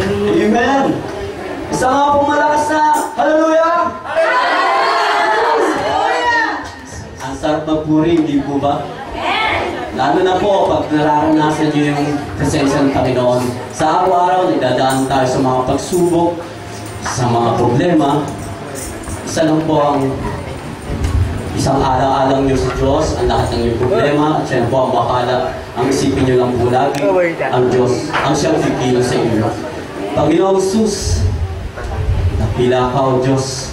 Amen! Isa nga pong malakas na hallelujah! Hallelujah! Ang sarap magpuri, hindi po ba? Lalo na po pag nararanasan niyo yung presensya ng Panginoon. Sa araw-araw, nagdadaan tayo sa mga pagsubok, sa mga problema. Isa lang po ang isang alang-alang niyo sa Diyos, ang lahat ng iyong problema, at siya po ang bakala. Ang isipin niyo lang po lagi, ang Diyos, ang siyang kikilos sa inyo. Panginoong Jesus, nakila ka o Diyos,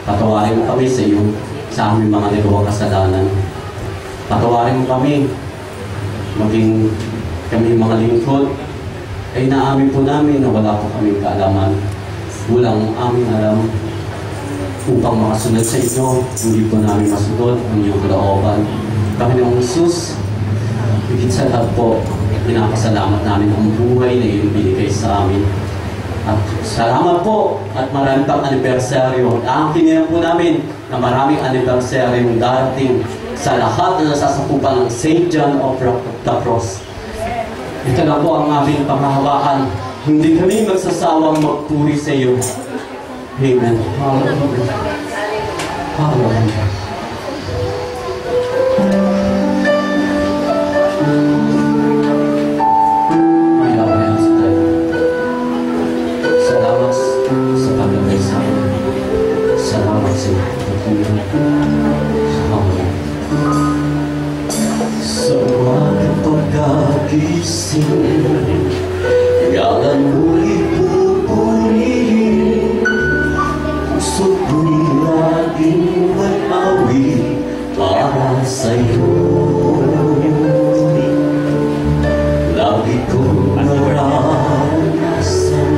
patawarin mo kami sa iyo, sa aming mga nagawang kasalanan. Patawarin mo kami, maging kami mga lingkod, ay naamin po namin na wala po kaming kaalaman. Walang aming alam upang makasunod sa inyo, hindi po namin masunod ang iyong kalooban. Panginoong Jesus, higit sa lahat po, pinapasalamat namin ang buhay na iyong binigay sa amin. At salamat po at marami pang anibersaryo. Aangkin po namin na maraming anibersaryo darating sa lahat na nasasakupan ng St. John of the Cross. Ito na po ang aming panghahawakan. Hindi kami magsasawang magpuri sa iyo. Amen. Hallelujah. Hallelujah. Sa mga pagkagising, ngalan mo'y pupurihin. Puso ko'y laging mag-awit para sa'yo. Lagi kong naranasan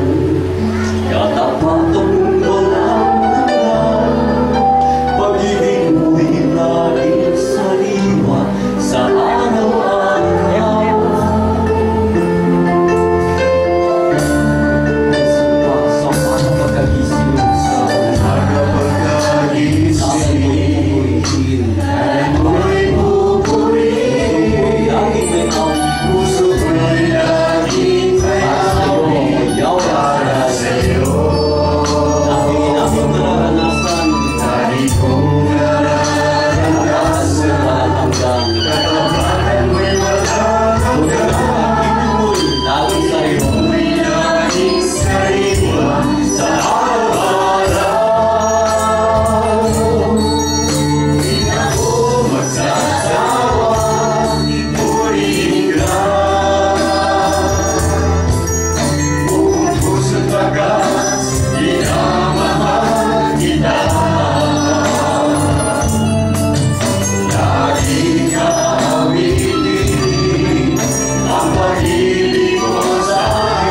katapatan walang hanggan. Pag-ibig mo'y laging sariwa sa araw-araw. Sa mga pagkagising, sa mga pagkagising, ngalan mo'y pupurihin. Laging may awit, puso ko'y laging may awit para sa'yo. Laging inabot nararanasan, lagi kong nararanasan walang hanggan. Katapatan mo'y walang hanggan. Laging sariwa, laging sariwa sa araw-araw. Di na ako magsasawang ipurihin ka. Buong puso't wagas, minamahal kita. Lagi ka awitin ang pag-ibig mo sa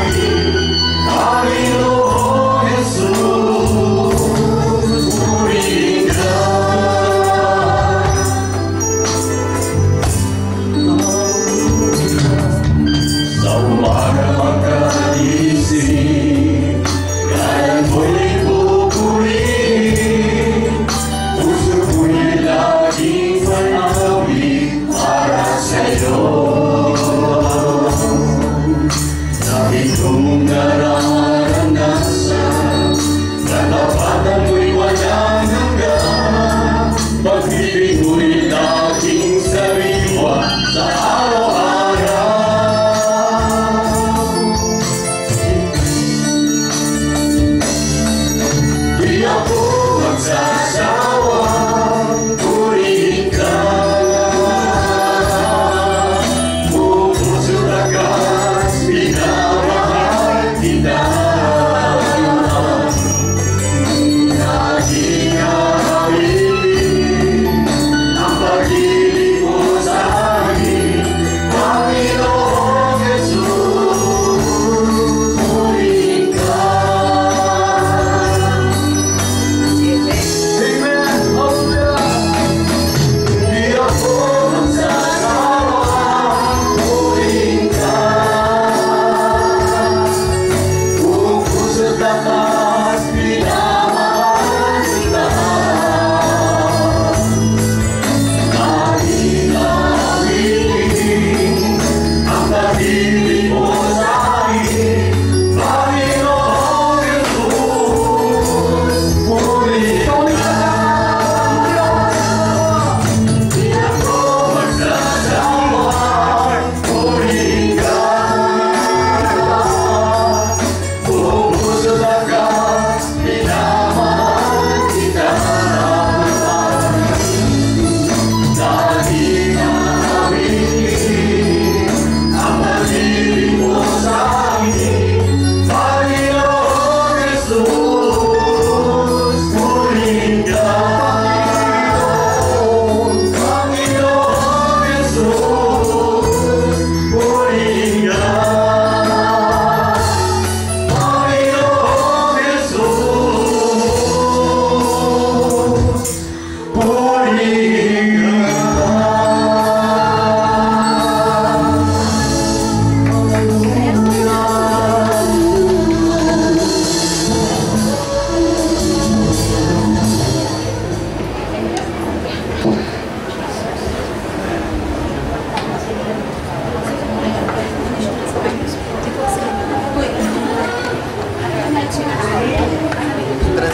akin, Panginoong Jesus. Purihin ka. Sa umaga pagkagising, ngalan mo'y pupurihin. Puso ko'y laging may awit para sa'yo. Lagi kong nararanasan, katapatan mo'y walang hanggan. Pag-ibig mo'y laging sariwa sa araw-araw. Di ako magsasawang purihin ka. Buong puso't wagas, minamahal kita. Lagi ka awitin ang pag-ibig mo sa akin, Panginoong Jesus. Purihin ka. Amen.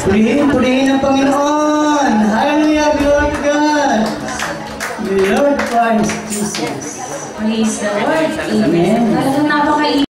Purihin ng Panginoon. Hallelujah, glory to God. The Lord Christ Jesus. Praise the Lord. Amen. Talagang napaka